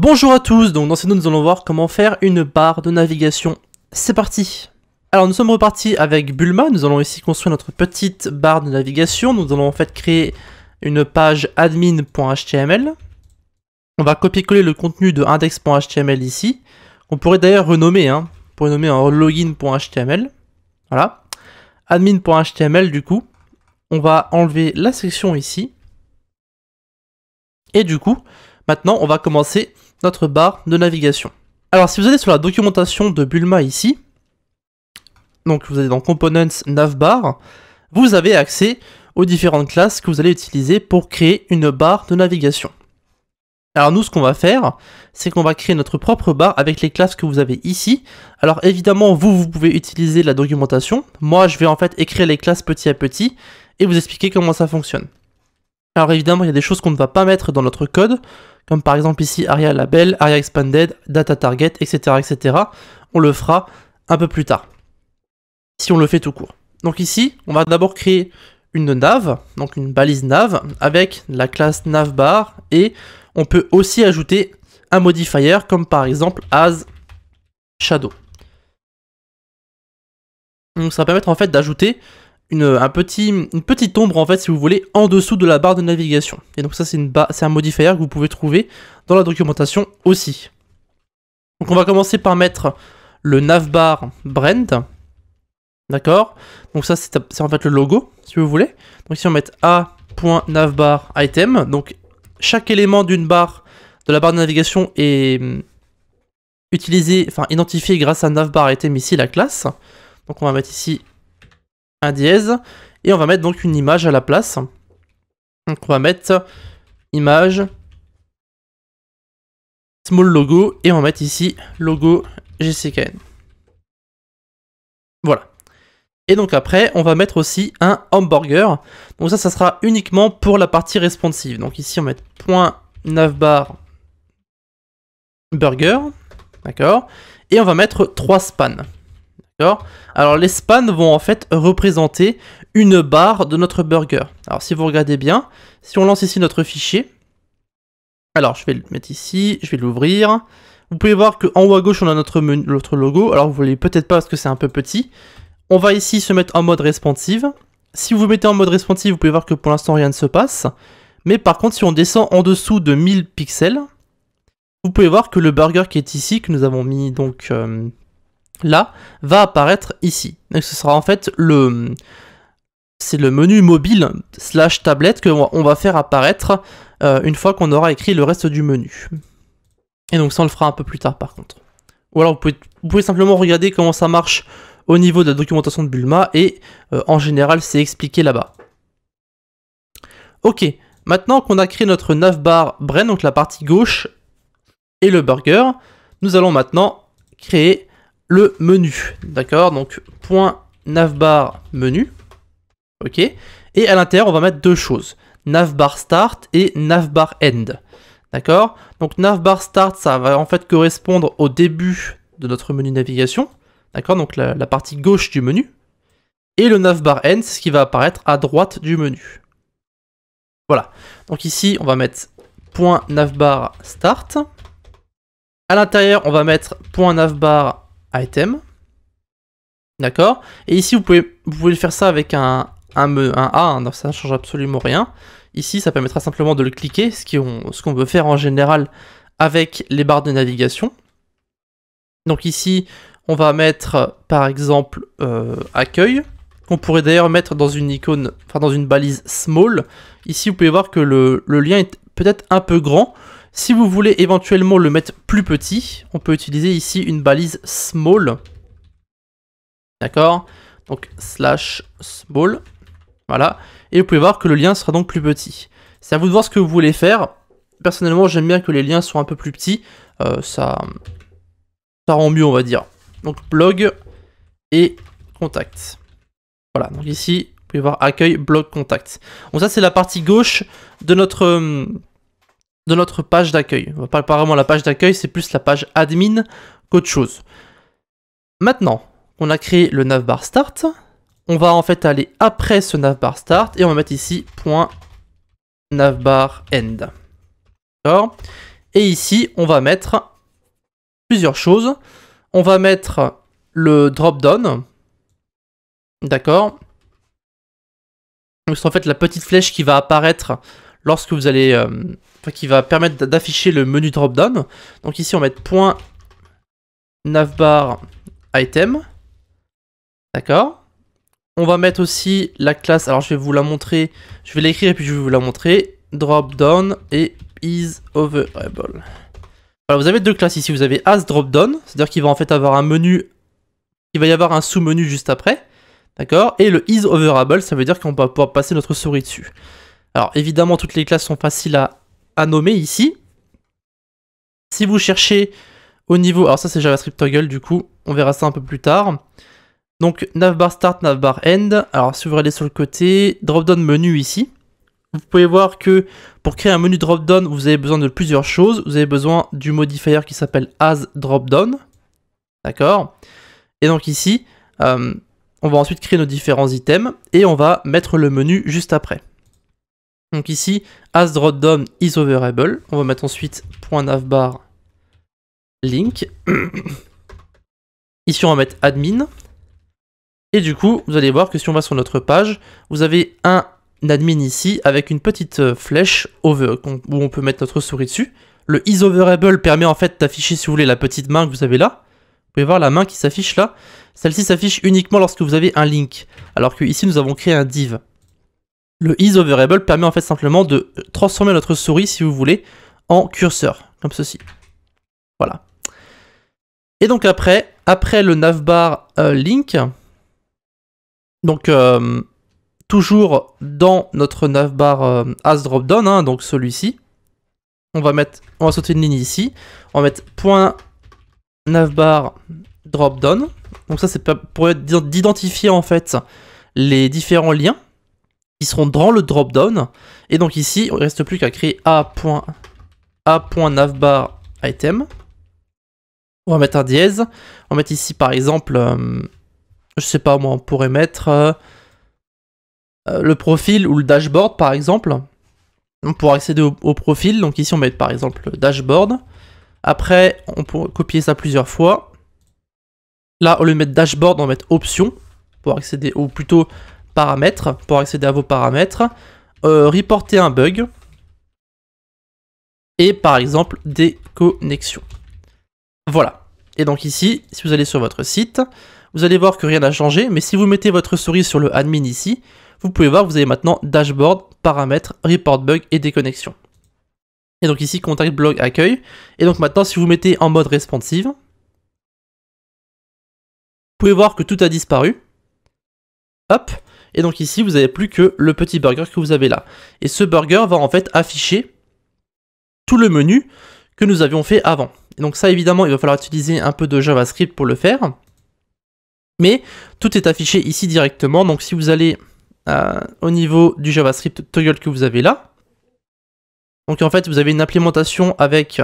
Bonjour à tous, donc dans cette vidéo nous allons voir comment faire une barre de navigation. C'est parti. Alors nous sommes repartis avec Bulma, nous allons ici construire notre petite barre de navigation. Nous allons en fait créer une page admin.html. On va copier-coller le contenu de index.html ici. On pourrait d'ailleurs renommer, on pourrait nommer en login.html. Voilà. Admin.html du coup. On va enlever la section ici. Et du coup, maintenant on va commencer notre barre de navigation. Alors si vous allez sur la documentation de Bulma ici, donc vous allez dans Components Navbar, vous avez accès aux différentes classes que vous allez utiliser pour créer une barre de navigation. Alors nous, ce qu'on va faire, c'est qu'on va créer notre propre barre avec les classes que vous avez ici. Alors évidemment, vous pouvez utiliser la documentation. Moi, je vais en fait écrire les classes petit à petit et vous expliquer comment ça fonctionne. Alors évidemment, il y a des choses qu'on ne va pas mettre dans notre code, comme par exemple ici Aria Label, Aria Expanded, Data Target, etc., etc. On le fera un peu plus tard, si on le fait tout court. Donc ici, on va d'abord créer une nav, donc une balise nav, avec la classe navbar, et on peut aussi ajouter un modifier, comme par exemple as shadow. Donc ça va permettre en fait d'ajouter une petite ombre en fait si vous voulez en dessous de la barre de navigation. Et donc ça c'est un modifier que vous pouvez trouver dans la documentation aussi. Donc on va commencer par mettre le navbar brand. D'accord. Donc ça c'est en fait le logo si vous voulez. Donc ici on va mettre a.navbar item. Donc chaque élément d'une barre de la barre de navigation est identifié grâce à navbar item ici la classe. Donc on va mettre ici un dièse, et on va mettre donc une image à la place. Donc on va mettre image, small logo, et on va mettre ici logo GCKN. Voilà. Et donc après, on va mettre aussi un hamburger. Donc ça sera uniquement pour la partie responsive. Donc ici on va mettre .navbar burger, d'accord, et on va mettre 3 spans. Alors les spans vont en fait représenter une barre de notre burger. Alors si vous regardez bien, si on lance ici notre fichier, alors je vais le mettre ici, je vais l'ouvrir. Vous pouvez voir qu'en haut à gauche on a notre logo. Alors vous ne voyez peut-être pas parce que c'est un peu petit. On va ici se mettre en mode responsive. Si vous mettez en mode responsive, vous pouvez voir que pour l'instant rien ne se passe. Mais par contre si on descend en dessous de 1000 pixels, vous pouvez voir que le burger qui est ici, que nous avons mis donc là, va apparaître ici. Donc ce sera en fait c'est le menu mobile / tablette qu'on va faire apparaître une fois qu'on aura écrit le reste du menu. Et donc ça on le fera un peu plus tard par contre. Ou alors vous pouvez simplement regarder comment ça marche au niveau de la documentation de Bulma et en général c'est expliqué là-bas. Ok, maintenant qu'on a créé notre navbar brain, donc la partie gauche et le burger, nous allons maintenant créer le menu, d'accord, donc .navbar menu, ok, et à l'intérieur on va mettre deux choses, navbar start et navbar end, d'accord, donc navbar start ça va en fait correspondre au début de notre menu navigation, d'accord, donc la partie gauche du menu, et le navbar end c'est ce qui va apparaître à droite du menu. Voilà, donc ici on va mettre .navbar start, à l'intérieur on va mettre .navbar item, d'accord, et ici vous pouvez faire ça avec un A, donc ça ne change absolument rien. Ici ça permettra simplement de le cliquer, ce qu'on veut faire en général avec les barres de navigation. Donc ici on va mettre par exemple accueil, qu'on pourrait d'ailleurs mettre dans une icône, enfin dans une balise small. Ici vous pouvez voir que le lien est peut-être un peu grand. Si vous voulez éventuellement le mettre plus petit, on peut utiliser ici une balise small. D'accord? Donc /small. Voilà. Et vous pouvez voir que le lien sera donc plus petit. C'est à vous de voir ce que vous voulez faire. Personnellement, j'aime bien que les liens soient un peu plus petits. Ça rend mieux, on va dire. Donc blog et contact. Voilà. Donc ici, vous pouvez voir accueil, blog, contact. Donc ça, c'est la partie gauche de notre page d'accueil. Pas vraiment la page d'accueil, c'est plus la page admin qu'autre chose. Maintenant qu'on a créé le navbar start, on va en fait aller après ce navbar start et on va mettre ici .navbar end. D'accord. Et ici, on va mettre plusieurs choses. On va mettre le drop-down. D'accord. Donc c'est en fait la petite flèche qui va apparaître lorsque vous allez... qui va permettre d'afficher le menu drop-down. Donc ici, on va mettre point navbar item. D'accord. On va mettre aussi la classe, alors je vais vous la montrer, je vais l'écrire et puis je vais vous la montrer. Drop-down et isOverable. Voilà, vous avez deux classes ici, vous avez as drop-down, c'est-à-dire qu'il va en fait avoir un menu, il va y avoir un sous-menu juste après. D'accord. Et le isOverable, ça veut dire qu'on va pouvoir passer notre souris dessus. Alors évidemment, toutes les classes sont faciles à nommer ici. Si vous cherchez au niveau, alors ça c'est JavaScript toggle du coup, on verra ça un peu plus tard. Donc navbar start, navbar end. Alors si vous regardez sur le côté, drop-down menu ici. Vous pouvez voir que pour créer un menu drop-down, vous avez besoin de plusieurs choses. Vous avez besoin du modifier qui s'appelle as drop-down. D'accord. Et donc ici, on va ensuite créer nos différents items et on va mettre le menu juste après. Donc ici, as drop-down isOverable. On va mettre ensuite .navbar link. Ici, on va mettre admin. Et du coup, vous allez voir que si on va sur notre page, vous avez un admin ici avec une petite flèche over, où on peut mettre notre souris dessus. Le isOverable permet en fait d'afficher, si vous voulez, la petite main que vous avez là. Vous pouvez voir la main qui s'affiche là. Celle-ci s'affiche uniquement lorsque vous avez un link, alors que ici nous avons créé un div. Le isOverable permet en fait simplement de transformer notre souris, si vous voulez, en curseur, comme ceci. Voilà. Et donc après le navbar link, donc toujours dans notre navbar as dropdown, hein, donc celui-ci, on va sauter une ligne ici, on va mettre point navbar dropdown. Donc ça c'est pour d'identifier en fait les différents liens qui seront dans le dropdown. Et donc ici, il ne reste plus qu'à créer a.navbar item. On va mettre un dièse. On va mettre ici par exemple, je sais pas moi, on pourrait mettre le profil ou le dashboard par exemple. Pour accéder au profil, donc ici on met par exemple le dashboard. Après, on peut copier ça plusieurs fois. Là, au lieu de mettre dashboard, on va mettre option pour accéder, ou plutôt paramètres, pour accéder à vos paramètres. Reporter un bug. Et par exemple, déconnexion. Voilà. Et donc ici, si vous allez sur votre site, vous allez voir que rien n'a changé, mais si vous mettez votre souris sur le admin ici, vous pouvez voir que vous avez maintenant dashboard, paramètres, report bug et déconnexion. Et donc ici, contact blog accueil. Et donc maintenant, si vous mettez en mode responsive, vous pouvez voir que tout a disparu. Hop. Et donc ici, vous n'avez plus que le petit burger que vous avez là. Et ce burger va en fait afficher tout le menu que nous avions fait avant. Et donc ça, évidemment, il va falloir utiliser un peu de JavaScript pour le faire. Mais tout est affiché ici directement. Donc si vous allez au niveau du JavaScript toggle que vous avez là, donc en fait, vous avez une implémentation avec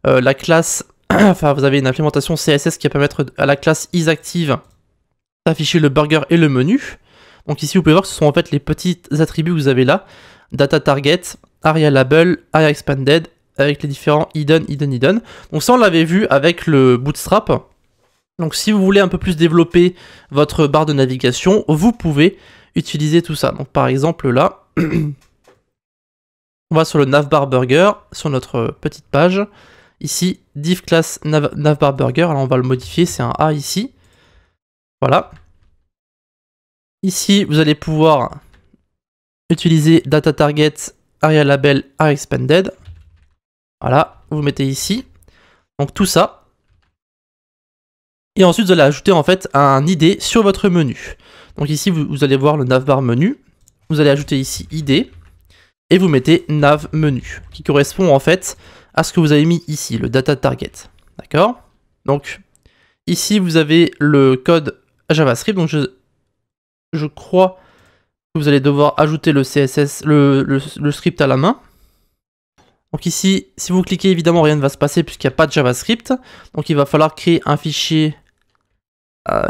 la classe, enfin vous avez une implémentation CSS qui va permettre à la classe isActive d'afficher le burger et le menu. Donc ici, vous pouvez voir que ce sont en fait les petits attributs que vous avez là. Data target, area label, area expanded, avec les différents hidden, hidden, hidden. Donc ça, on l'avait vu avec le Bootstrap. Donc si vous voulez un peu plus développer votre barre de navigation, vous pouvez utiliser tout ça. Donc par exemple là, on va sur le navbar burger, sur notre petite page. Ici, div class navbar burger, alors on va le modifier, c'est un A ici. Voilà. Ici, vous allez pouvoir utiliser data target, area label, area expanded. Voilà, vous mettez ici. Donc tout ça. Et ensuite, vous allez ajouter en fait un ID sur votre menu. Donc ici, vous allez voir le navbar menu. Vous allez ajouter ici ID. Et vous mettez nav menu, qui correspond en fait à ce que vous avez mis ici, le data target. D'accord? Donc ici, vous avez le code JavaScript. Donc je crois que vous allez devoir ajouter le CSS, le script à la main. Donc ici, si vous cliquez, évidemment, rien ne va se passer puisqu'il n'y a pas de JavaScript. Donc il va falloir créer un fichier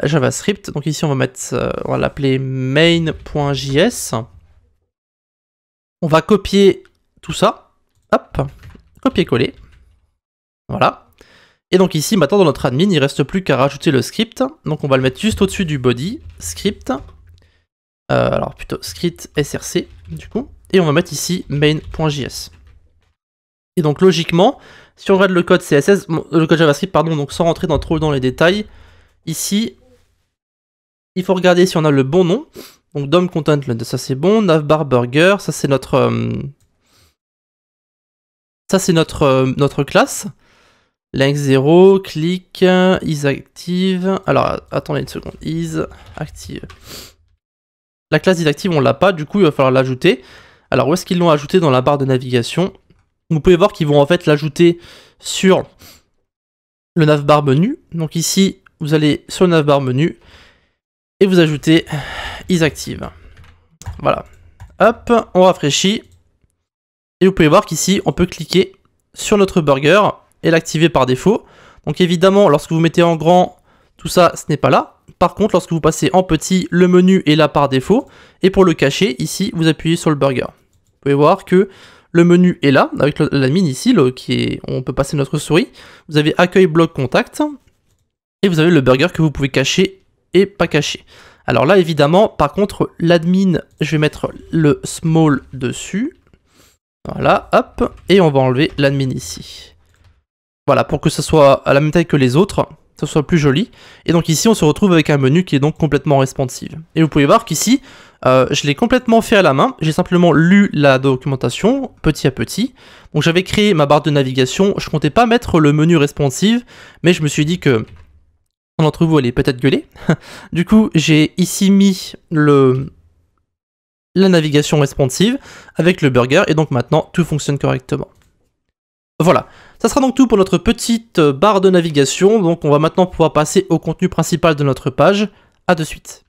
JavaScript. Donc ici, on va l'appeler main.js. On va copier tout ça. Hop, copier-coller. Voilà. Et donc ici, maintenant dans notre admin, il ne reste plus qu'à rajouter le script. Donc on va le mettre juste au-dessus du body, script. Alors plutôt script src du coup. Et on va mettre ici main.js. Et donc logiquement, si on regarde le code CSS, le code JavaScript, pardon, donc sans rentrer trop dans les détails, ici, il faut regarder si on a le bon nom. Donc DOM content, ça c'est bon. Navbar burger, ça c'est notre notre classe. Length 0, click, is active. Alors attendez une seconde, is active. La classe is active, on l'a pas, du coup il va falloir l'ajouter. Alors où est-ce qu'ils l'ont ajouté? Dans la barre de navigation. Vous pouvez voir qu'ils vont en fait l'ajouter sur le navbar menu. Donc ici, vous allez sur le navbar menu et vous ajoutez isActive. Voilà. Hop, on rafraîchit. Et vous pouvez voir qu'ici, on peut cliquer sur notre burger et l'activer par défaut. Donc évidemment, lorsque vous mettez en grand, tout ça, ce n'est pas là. Par contre, lorsque vous passez en petit, le menu est là par défaut. Et pour le cacher, ici, vous appuyez sur le burger. Vous pouvez voir que le menu est là, avec l'admin ici, on peut passer notre souris. Vous avez accueil, bloc, contact. Et vous avez le burger que vous pouvez cacher et pas cacher. Alors là, évidemment, par contre, l'admin, je vais mettre le small dessus. Voilà, hop. Et on va enlever l'admin ici. Voilà, pour que ce soit à la même taille que les autres, que ce soit plus joli. Et donc ici, on se retrouve avec un menu qui est donc complètement responsive. Et vous pouvez voir qu'ici, je l'ai complètement fait à la main. J'ai simplement lu la documentation petit à petit. Donc j'avais créé ma barre de navigation. Je comptais pas mettre le menu responsive, mais je me suis dit que d'entre vous allez peut-être gueuler. Du coup, j'ai ici mis la navigation responsive avec le burger. Et donc maintenant, tout fonctionne correctement. Voilà, ça sera donc tout pour notre petite barre de navigation. Donc on va maintenant pouvoir passer au contenu principal de notre page. À de suite.